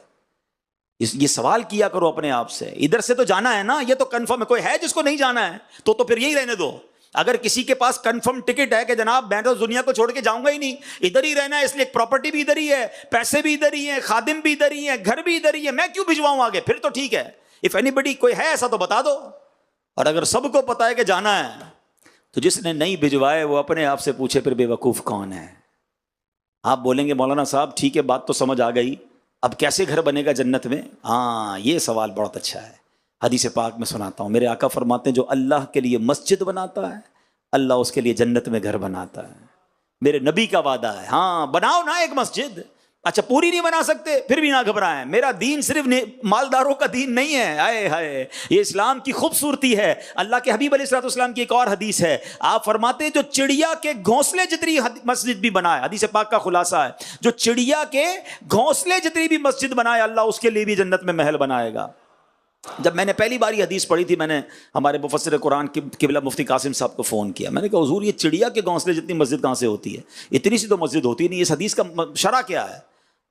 یہ سوال کیا کرو اپنے آپ سے. ادھر سے تو جانا ہے نا, یہ تو کنفرم ہے. کوئی ہے جس کو نہیں جانا ہے تو پھر یہی رہنے دو. اگر کسی کے پاس کنفرم ٹکٹ ہے کہ جناب میں تو دنیا کو چھوڑ کے جاؤں گا ہی نہیں, ادھر ہی رہنا ہے, اس لیے پراپرٹی بھی ادھر ہی ہے, پیسے بھی ادھر ہی ہیں, خادم بھی ادھر ہی ہیں, گھر بھی ادھر ہی ہے, میں کیوں بھجواؤں آگے؟ پھر تو ٹھیک ہے. اف اینی بڈی کوئی ہے ایسا تو بتا دو. اور اگر سب کو پتا ہے کہ جانا ہے تو جس نے نہیں بھجوائے وہ اپنے آپ سے پوچھے پھر بے وقوف کون ہے. آپ بولیں گے مولانا صاحب ٹھیک ہے بات تو سمجھ آ گئی, اب کیسے گھر بنے گا جنت میں؟ ہاں یہ سوال بہت اچھا ہے. حدیث پاک میں سناتا ہوں, میرے آقا فرماتے ہیں جو اللہ کے لیے مسجد بناتا ہے اللہ اس کے لیے جنت میں گھر بناتا ہے. میرے نبی کا وعدہ ہے. ہاں بناؤ نا ایک مسجد. اچھا پوری نہیں بنا سکتے پھر بھی نہ گھبرائیں, میرا دین صرف مالداروں کا دین نہیں ہے. آئے ہائے یہ اسلام کی خوبصورتی ہے. اللہ کے حبیب علیہ الصلوۃ والسلام کی ایک اور حدیث ہے, آپ فرماتے ہیں جو چڑیا کے گھونسلے جتنی مسجد بھی بنائے, حدیث پاک کا خلاصہ ہے, جو چڑیا کے گھونسلے جتنی بھی مسجد بنائے اللہ اس کے لیے بھی جنت میں محل بنائے گا. جب میں نے پہلی بار یہ حدیث پڑھی تھی میں نے ہمارے مفسر قرآن قبلہ مفتی قاسم صاحب کو فون کیا. میں نے کہا حضور یہ چڑیا کے گھونسلے جتنی مسجد کہاں سے ہوتی ہے؟ اتنی سی تو مسجد ہوتی نہیں, اس حدیث کا شرح کیا ہے؟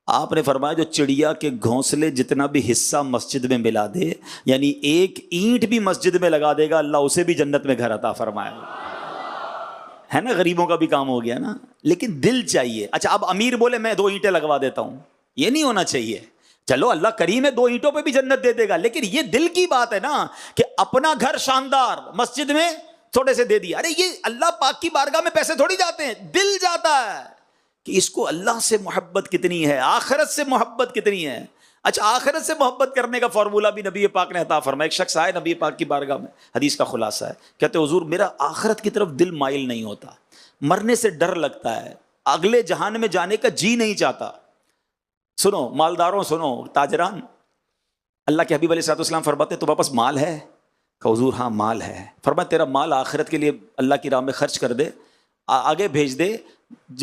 آپ نے فرمایا جو چڑیا کے گھونسلے جتنا بھی حصہ مسجد میں ملا دے, یعنی ایک اینٹ بھی مسجد میں لگا دے گا اللہ اسے بھی جنت میں گھر عطا فرمائے گا. ہے نا, غریبوں کا بھی کام ہو گیا نا. لیکن دل چاہیے. اچھا اب امیر بولے میں 2 اینٹیں لگوا دیتا ہوں, یہ نہیں ہونا چاہیے. چلو اللہ کریم ہے 2 اینٹوں پہ بھی جنت دے دے گا, لیکن یہ دل کی بات ہے نا کہ اپنا گھر شاندار مسجد میں تھوڑے سے دے دیا. ارے یہ اللہ پاک کی بارگاہ میں پیسے تھوڑی جاتے ہیں, دل جاتا ہے کہ اس کو اللہ سے محبت کتنی ہے, آخرت سے محبت کتنی ہے. اچھا آخرت سے محبت کرنے کا فارمولہ بھی نبی پاک نے عطا فرمایا. ایک شخص آئے نبی پاک کی بارگاہ میں, حدیث کا خلاصہ ہے, کہتے حضور میرا آخرت کی طرف دل مائل نہیں ہوتا, مرنے سے ڈر لگتا ہے, اگلے جہان میں جانے کا جی نہیں چاہتا. سنو مالداروں, سنو تاجران, اللہ کے حبیب علیہ الصلوۃ والسلام فرماتے تمہارے پاس مال ہے؟ کہ حضور ہاں مال ہے. فرمایا تیرا مال آخرت کے لیے اللہ کی راہ میں خرچ کر دے, آگے بھیج دے.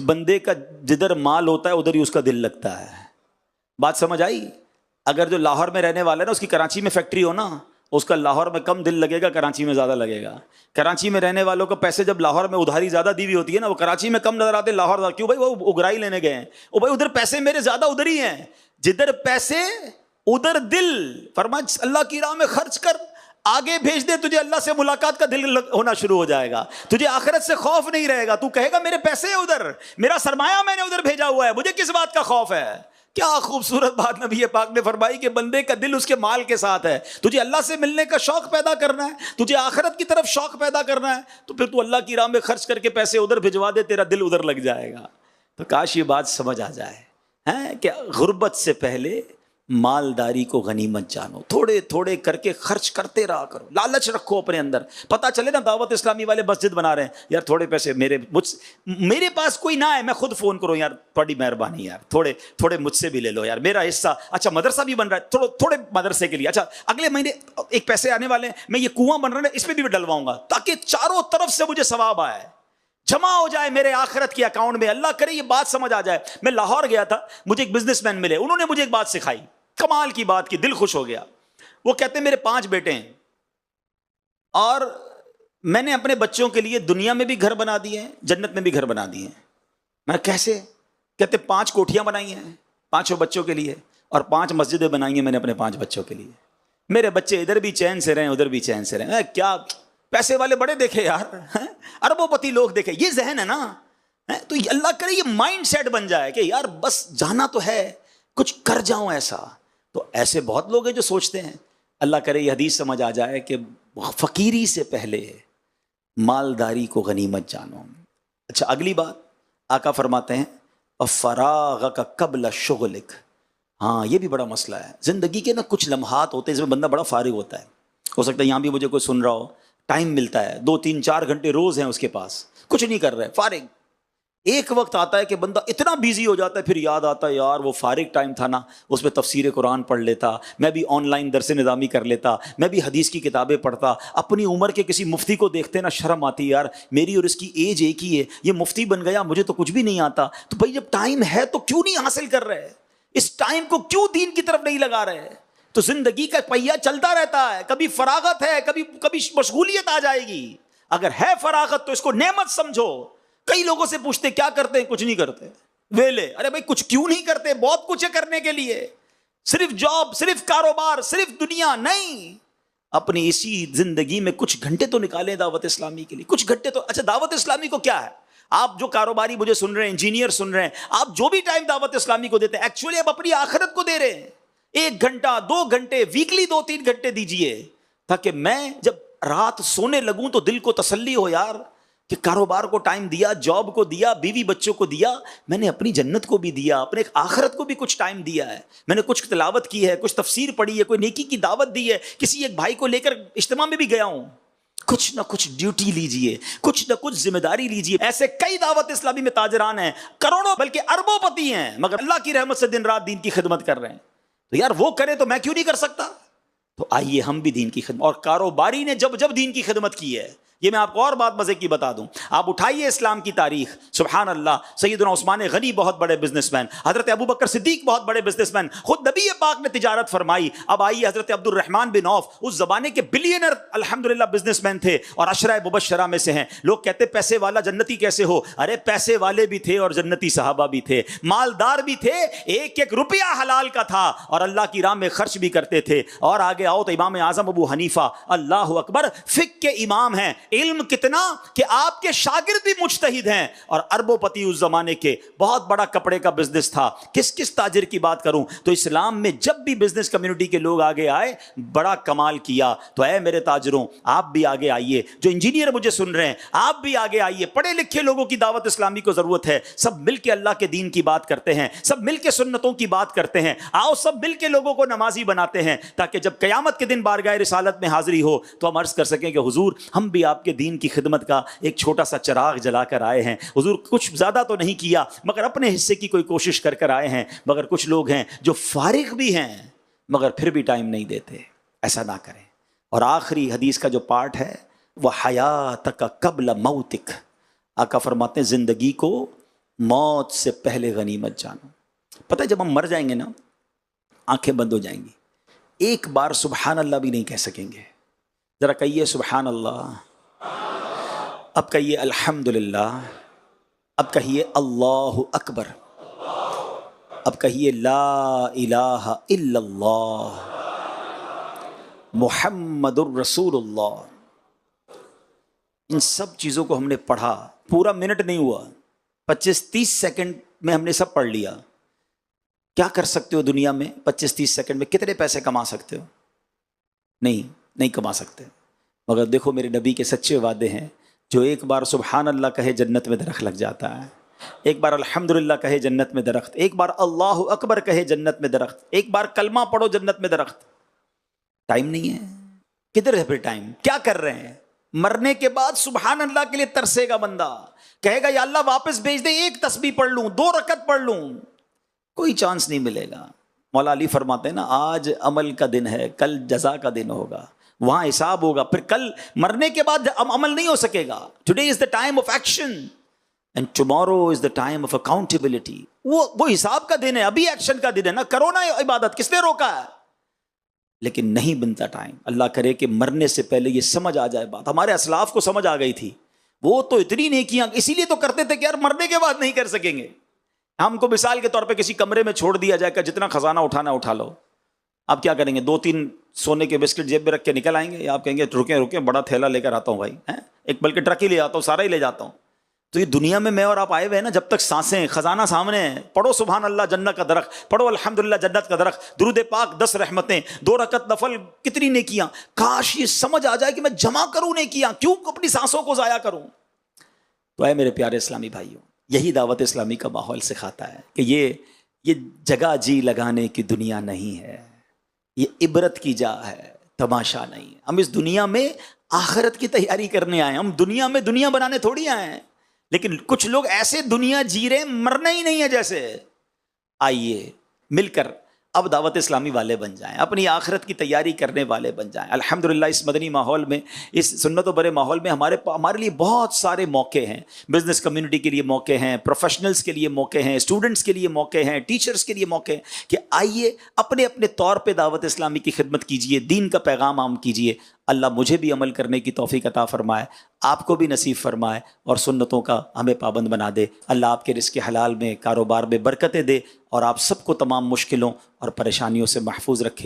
بندے کا جدھر مال ہوتا ہے ادھر ہی اس کا دل لگتا ہے. بات سمجھ آئی؟ اگر جو لاہور میں رہنے والا ہے نا اس کی کراچی میں فیکٹری ہو نا, اس کا لاہور میں کم دل لگے گا, کراچی میں زیادہ لگے گا. کراچی میں رہنے والوں کو پیسے جب لاہور میں ادھاری زیادہ دی ہوئی ہوتی ہے نا, وہ کراچی میں کم نظر آتے ہیں, لاہور کیوں بھائی وہ اگرائی لینے گئے ہیں, وہ بھائی ادھر پیسے میرے زیادہ ادھر ہی ہیں. جدھر پیسے ادھر دل. فرمایا اللہ کی راہ میں خرچ کر, آگے بھیج دے, تجھے اللہ سے ملاقات کا دل ہونا شروع ہو جائے گا, تجھے آخرت سے خوف نہیں رہے گا. تو کہے گا میرے پیسے ادھر, میرا سرمایہ میں نے ادھر بھیجا ہوا ہے, مجھے کس بات کا خوف ہے. کیا خوبصورت بات نبی پاک نے فرمائی کہ بندے کا دل اس کے مال کے ساتھ ہے. تجھے اللہ سے ملنے کا شوق پیدا کرنا ہے, تجھے آخرت کی طرف شوق پیدا کرنا ہے, تو پھر تو اللہ کی راہ میں خرچ کر کے پیسے ادھر بھجوا دے, تیرا دل ادھر لگ جائے گا. تو کاش یہ بات سمجھ آ جائے کہ غربت سے پہلے مالداری کو غنیمت جانو, تھوڑے تھوڑے کر کے خرچ کرتے رہا کرو, لالچ رکھو اپنے اندر. پتہ چلے نا دعوت اسلامی والے مسجد بنا رہے ہیں, یار تھوڑے پیسے میرے پاس کوئی نہ ہے, میں خود فون کروں یار بڑی مہربانی یار تھوڑے مجھ سے بھی لے لو یار, میرا حصہ. اچھا مدرسہ بھی بن رہا ہے, تھوڑے مدرسے کے لیے, اچھا اگلے مہینے ایک پیسے آنے والے ہیں, میں یہ کنواں بن رہا ہے اس پہ بھی ڈلواؤں گا تاکہ چاروں طرف سے مجھے ثواب آئے, جمع ہو جائے میرے آخرت کے اکاؤنٹ میں. اللہ کرے یہ بات سمجھ آ جائے. میں لاہور گیا تھا, مجھے ایک بزنس مین ملے, انہوں نے مجھے ایک بات سکھائی, کمال کی بات کی, دل خوش ہو گیا. وہ کہتے ہیں میرے 5 بیٹے ہیں اور میں نے اپنے بچوں کے لیے دنیا میں بھی گھر بنا دیے ہیں, جنت میں بھی گھر بنا دیے ہیں. میں کیسے؟ کہتے 5 کوٹھیاں بنائی ہیں 5 بچوں کے لیے, اور 5 مسجدیں بنائی ہیں میں نے اپنے 5 بچوں کے لیے. میرے بچے ادھر بھی چین سے رہیں ادھر بھی چین سے رہیں. کیا پیسے والے بڑے دیکھے یار, اربوں پتی لوگ دیکھے, یہ ذہن ہے نا. تو اللہ کرے یہ مائنڈ سیٹ بن جائے کہ یار بس جانا تو ہے, کچھ کر جاؤں ایسا. تو ایسے بہت لوگ ہیں جو سوچتے ہیں. اللہ کرے یہ حدیث سمجھ آ جائے کہ فقیری سے پہلے مالداری کو غنیمت جانو. اچھا اگلی بات آقا فرماتے ہیں فراغک قبل شغلک, ہاں یہ بھی بڑا مسئلہ ہے. زندگی کے نا کچھ لمحات ہوتے ہیں جس میں بندہ بڑا فارغ ہوتا ہے. ہو سکتا ہے یہاں بھی مجھے کوئی سن رہا ہو, ٹائم ملتا ہے 2 3 4 گھنٹے روز ہیں اس کے پاس, کچھ نہیں کر رہے, فارغ. ایک وقت آتا ہے کہ بندہ اتنا بیزی ہو جاتا ہے, پھر یاد آتا ہے یار وہ فارغ ٹائم تھا نا, اس میں تفسیر قرآن پڑھ لیتا, میں بھی آن لائن درس نظامی کر لیتا, میں بھی حدیث کی کتابیں پڑھتا. اپنی عمر کے کسی مفتی کو دیکھتے نا شرم آتی, یار میری اور اس کی ایج ایک ہی ہے, یہ مفتی بن گیا, مجھے تو کچھ بھی نہیں آتا. تو بھائی جب ٹائم ہے تو کیوں نہیں حاصل کر رہے, اس ٹائم کو کیوں دین کی طرف نہیں لگا رہے؟ تو زندگی کا پہیہ چلتا رہتا ہے, کبھی فراغت ہے, کبھی مشغولیت آ جائے گی. اگر ہے فراغت تو اس کو نعمت سمجھو. کئی لوگوں سے پوچھتے کیا کرتے ہیں, کچھ نہیں کرتے, ویلے. ارے بھائی کچھ کیوں نہیں کرتے, بہت کچھ ہے کرنے کے لیے. صرف جاب, صرف کاروبار, صرف دنیا نہیں. اپنی اسی زندگی میں کچھ گھنٹے تو نکالیں دعوت اسلامی کے لیے, کچھ گھنٹے تو. اچھا دعوت اسلامی کو کیا ہے, آپ جو کاروباری مجھے سن رہے ہیں, انجینئر سن رہے ہیں, آپ جو بھی ٹائم دعوت اسلامی کو دیتے ہیں ایکچولی آپ اپنی آخرت کو دے رہے ہیں. 1 گھنٹہ 2 گھنٹے ویکلی 2 3 گھنٹے دیجئے, تاکہ میں جب رات سونے لگوں تو دل کو تسلی ہو یار کہ کاروبار کو ٹائم دیا, جاب کو دیا, بیوی بچوں کو دیا, میں نے اپنی جنت کو بھی دیا, اپنے آخرت کو بھی کچھ ٹائم دیا ہے. میں نے کچھ تلاوت کی ہے, کچھ تفسیر پڑھی ہے, کوئی نیکی کی دعوت دی ہے, کسی ایک بھائی کو لے کر اجتماع میں بھی گیا ہوں. کچھ نہ کچھ ڈیوٹی لیجئے, کچھ نہ کچھ ذمہ داری لیجئے. ایسے کئی دعوت اسلامی میں تاجران ہیں, کروڑوں بلکہ اربوں پتی ہیں, مگر اللہ کی رحمت سے دن رات دین کی خدمت کر رہے ہیں. تو یار وہ کرے تو میں کیوں نہیں کر سکتا؟ تو آئیے ہم بھی دین کی خدمت. اور کاروباری نے جب جب دین کی خدمت کی ہے, یہ میں آپ کو اور بات مزے کی بتا دوں. آپ اٹھائیے اسلام کی تاریخ, سبحان اللہ, سیدنا عثمان غنی بہت بڑے بزنس مین, حضرت ابوبکر صدیق بہت بڑے بزنس مین, خود نبی پاک نے تجارت فرمائی. اب آئیے حضرت عبد الرحمن بن عوف, اس زمانے کے بلینر الحمدللہ بزنس مین تھے اور عشرہ مبشرہ میں سے ہیں. لوگ کہتے پیسے والا جنتی کیسے ہو, ارے پیسے والے بھی تھے اور جنتی صحابہ بھی تھے, مالدار بھی تھے, 1 روپیہ حلال کا تھا اور اللہ کی راہ میں خرچ بھی کرتے تھے. اور آگے آؤ تو امام اعظم ابو حنیفہ, اللہ اکبر, فقہ کے امام ہیں. علم کتنا کہ آپ کے شاگرد بھی مجتہد ہیں, اور اربوں پتی اس زمانے کے. بہت بڑا کپڑے کا بزنس تھا. کس تاجر کی بات کروں. تو اسلام میں جب بھی بزنس کمیونٹی کے لوگ آگے آئے بڑا کمال کیا. تو اے میرے تاجروں آپ بھی آگے آئیے, جو انجینئر مجھے سن رہے ہیں آپ بھی آگے آئیے. پڑھے لکھے لوگوں کی دعوت اسلامی کو ضرورت ہے. سب مل کے اللہ کے دین کی بات کرتے ہیں, سب مل کے سنتوں کی بات کرتے ہیں. آؤ سب مل کے لوگوں کو نمازی بناتے ہیں, تاکہ جب قیامت کے دن بارگاہ رسالت میں حاضری ہو تو ہم عرض کر سکیں کہ حضور ہم بھی آپ کے دین کی خدمت کا ایک چھوٹا سا چراغ جلا کر آئے ہیں. حضور کچھ زیادہ تو نہیں کیا مگر اپنے حصے کی کوئی کوشش کر کر آئے ہیں. مگر کچھ لوگ ہیں جو فارغ بھی ہیں مگر پھر بھی ٹائم نہیں دیتے. ایسا نہ کریں. اور آخری حدیث کا جو پارٹ ہے وہ حیاتک قبل موتک, آقا فرماتے ہیں زندگی کو موت سے پہلے غنیمت جانو. پتہ ہے جب ہم مر جائیں گے نا آنکھیں بند ہو جائیں گی, ایک بار سبحان اللہ بھی نہیں کہہ سکیں گے. ذرا کہیے سبحان اللہ, اب کہیے الحمدللہ, اب کہیے اللہ اکبر, اب کہیے لا الہ الا اللہ محمد الرسول اللہ. ان سب چیزوں کو ہم نے پڑھا, پورا منٹ نہیں ہوا, 25-30 سیکنڈ میں ہم نے سب پڑھ لیا. کیا کر سکتے ہو دنیا میں 25-30 سیکنڈ میں؟ کتنے پیسے کما سکتے ہو؟ نہیں کما سکتے. مگر دیکھو میرے نبی کے سچے وعدے ہیں, جو ایک بار سبحان اللہ کہے جنت میں درخت لگ جاتا ہے, ایک بار الحمدللہ کہے جنت میں درخت, ایک بار اللہ اکبر کہے جنت میں درخت, ایک بار کلمہ پڑھو جنت میں درخت. ٹائم نہیں ہے. کدھر ہے پھر ٹائم؟ کیا کر رہے ہیں؟ مرنے کے بعد سبحان اللہ کے لیے ترسے گا بندہ, کہے گا یا اللہ واپس بھیج دے, 1 تسبیح پڑھ لوں, 2 رکعت پڑھ لوں. کوئی چانس نہیں ملے گا. مولا علی فرماتے ہیں نا آج عمل کا دن ہے, کل جزا کا دن ہوگا, وہاں حساب ہوگا. پھر کل مرنے کے بعد عمل نہیں ہو سکے گا. Today is the time of action and tomorrow is the time of accountability. وہ حساب کا دن ہے, ابھی ایکشن کا دن ہے نا. کرو نا عبادت, کس نے روکا ہے؟ لیکن نہیں بنتا ٹائم. اللہ کرے کہ مرنے سے پہلے یہ سمجھ آ جائے بات. ہمارے اسلاف کو سمجھ آ گئی تھی, وہ تو اتنی نیکیاں اسی لیے تو کرتے تھے کہ یار مرنے کے بعد نہیں کر سکیں گے. ہم کو مثال کے طور پہ کسی کمرے میں چھوڑ دیا جائے کہ جتنا خزانہ اٹھانا اٹھا لو. آپ کیا کریں گے؟ 2-3 سونے کے بسکٹ جیب میں رکھ کے نکل آئیں گے, یا آپ کہیں گے رکیں بڑا تھیلا لے کر آتا ہوں بھائی, ایک بلکہ ٹرک ہی لے آتا ہوں, سارا ہی لے جاتا ہوں. تو یہ دنیا میں اور آپ آئے ہوئے ہیں نا, جب تک سانسیں, خزانہ سامنے ہیں. پڑھو سبحان اللہ جنت کا درخت, پڑھو الحمدللہ جنت کا درخت, درود پاک 10 رحمتیں, 2 رکعت نفل, کتنی نیکیاں. کاش یہ سمجھ آ جائے کہ میں جمع کروں نیکیاں, کیوں اپنی سانسوں کو ضائع کروں. تو اے میرے پیارے اسلامی بھائیوں, یہی دعوت اسلامی کا ماحول سکھاتا ہے کہ یہ جگہ جی لگانے کی دنیا نہیں ہے، یہ عبرت کی جا ہے، تماشا نہیں۔ ہم اس دنیا میں آخرت کی تیاری کرنے آئے ہیں، ہم دنیا میں دنیا بنانے تھوڑی آئے ہیں۔ لیکن کچھ لوگ ایسے دنیا جی رہے ہیں، مرنا ہی نہیں ہے جیسے۔ آئیے مل کر اب دعوت اسلامی والے بن جائیں، اپنی آخرت کی تیاری کرنے والے بن جائیں۔ الحمدللہ اس مدنی ماحول میں، اس سنت و برے ماحول میں ہمارے لیے بہت سارے موقع ہیں۔ بزنس کمیونٹی کے لیے موقع ہیں، پروفیشنلز کے لیے موقع ہیں، اسٹوڈنٹس کے لیے موقع ہیں، ٹیچرز کے لیے موقع ہیں کہ آئیے اپنے اپنے طور پہ دعوت اسلامی کی خدمت کیجئے، دین کا پیغام عام کیجئے۔ اللہ مجھے بھی عمل کرنے کی توفیق عطا فرمائے، آپ کو بھی نصیب فرمائے، اور سنتوں کا ہمیں پابند بنا دے۔ اللہ آپ کے رزق حلال میں، کاروبار میں برکتیں دے، اور آپ سب کو تمام مشکلوں اور پریشانیوں سے محفوظ رکھے۔